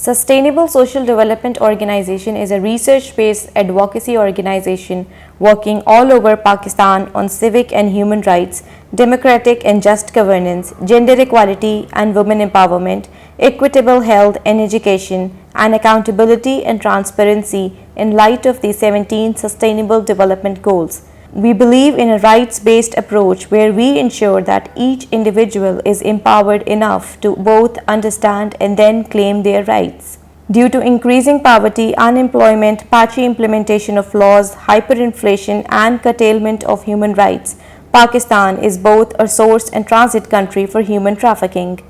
Sustainable Social Development Organization is a research-based advocacy organization working all over Pakistan on civic and human rights, democratic and just governance, gender equality and women empowerment, equitable health and education, and accountability and transparency in light of the 17 Sustainable Development Goals. We believe in a rights-based approach where we ensure that each individual is empowered enough to both understand and then claim their rights. Due to increasing poverty, unemployment, patchy implementation of laws, hyperinflation, and curtailment of human rights, Pakistan is both a source and transit country for human trafficking.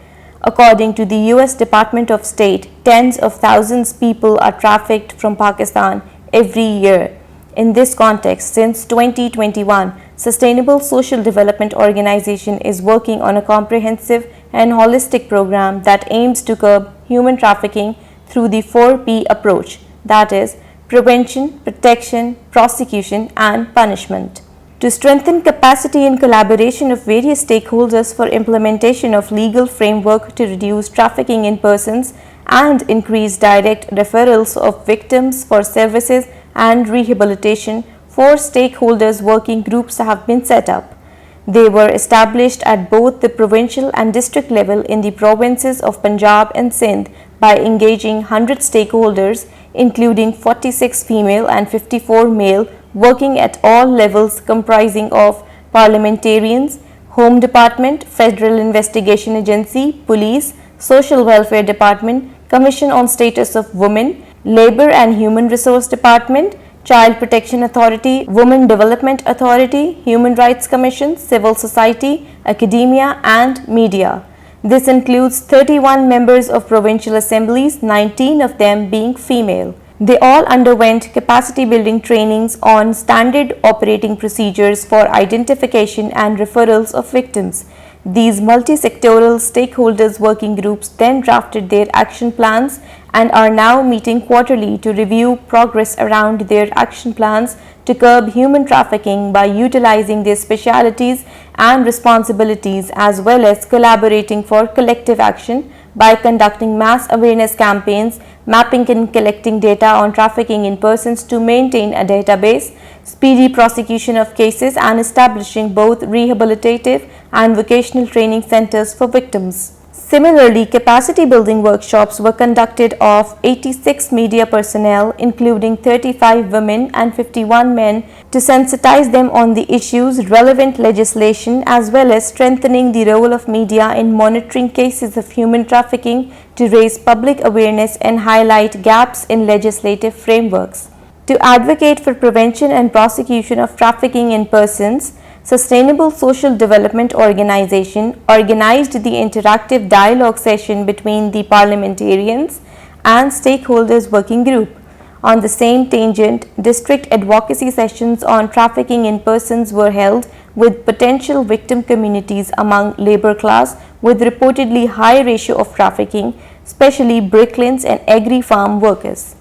According to the US Department of State, tens of thousands of people are trafficked from Pakistan every year. In this context, since 2021, Sustainable Social Development Organization is working on a comprehensive and holistic program that aims to curb human trafficking through the 4P approach, that is, prevention, protection, prosecution, and punishment. To strengthen capacity and collaboration of various stakeholders for implementation of legal framework to reduce trafficking in persons and increase direct referrals of victims for services and rehabilitation, 4 stakeholders working groups have been set up. They were established at both the provincial and district level in the provinces of Punjab and Sindh by engaging 100 stakeholders, including 46 female and 54 male, working at all levels comprising of parliamentarians, Home Department, Federal Investigation Agency, Police, Social Welfare Department, Commission on Status of Women, Labor and Human Resource Department, Child Protection Authority, Women Development Authority, Human Rights Commission, Civil Society, Academia, and Media. This includes 31 members of provincial assemblies, 19 of them being female. They all underwent capacity building trainings on standard operating procedures for identification and referrals of victims. These multi-sectoral stakeholders working groups then drafted their action plans and are now meeting quarterly to review progress around their action plans to curb human trafficking by utilizing their specialities and responsibilities, as well as collaborating for collective action by conducting mass awareness campaigns, mapping and collecting data on trafficking in persons to maintain a database, speedy prosecution of cases, and establishing both rehabilitative and vocational training centers for victims. Similarly, capacity building workshops were conducted of 86 media personnel, including 35 women and 51 men, to sensitize them on the issues, relevant legislation, as well as strengthening the role of media in monitoring cases of human trafficking to raise public awareness and highlight gaps in legislative frameworks. To advocate for prevention and prosecution of trafficking in persons, Sustainable Social Development Organization organized the interactive dialogue session between the parliamentarians and stakeholders working group. On the same tangent, district advocacy sessions on trafficking in persons were held with potential victim communities among labor class with reportedly high ratio of trafficking, especially bricklanes and agri-farm workers.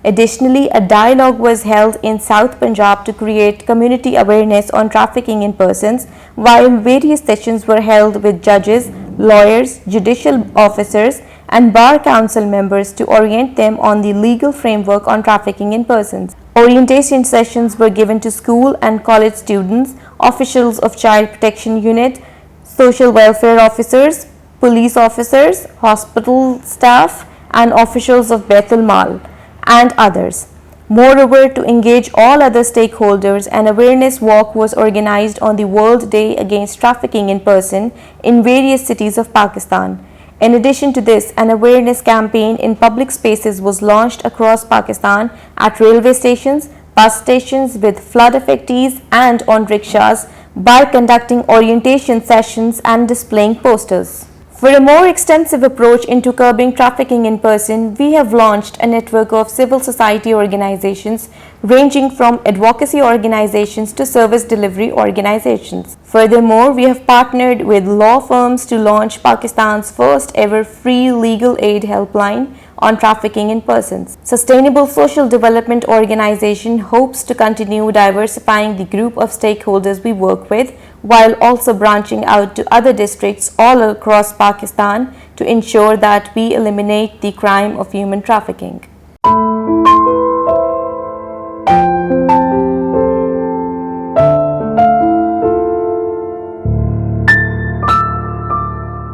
Additionally, a dialogue was held in South Punjab to create community awareness on trafficking in persons, while various sessions were held with judges, lawyers, judicial officers, and bar council members to orient them on the legal framework on trafficking in persons. Orientation sessions were given to school and college students, officials of Child Protection Unit, social welfare officers, police officers, hospital staff, and officials of Baitul Mal, and others. Moreover, to engage all other stakeholders, an awareness walk was organized on the World Day Against Trafficking in Person in various cities of Pakistan. In addition to this, an awareness campaign in public spaces was launched across Pakistan at railway stations, bus stations with flood affectees, and on rickshaws by conducting orientation sessions and displaying posters. For a more extensive approach into curbing trafficking in person, we have launched a network of civil society organizations ranging from advocacy organizations to service delivery organizations. Furthermore, we have partnered with law firms to launch Pakistan's first ever free legal aid helpline on trafficking in persons. Sustainable Social Development Organization hopes to continue diversifying the group of stakeholders we work with, while also branching out to other districts all across Pakistan to to ensure that we eliminate the crime of human trafficking.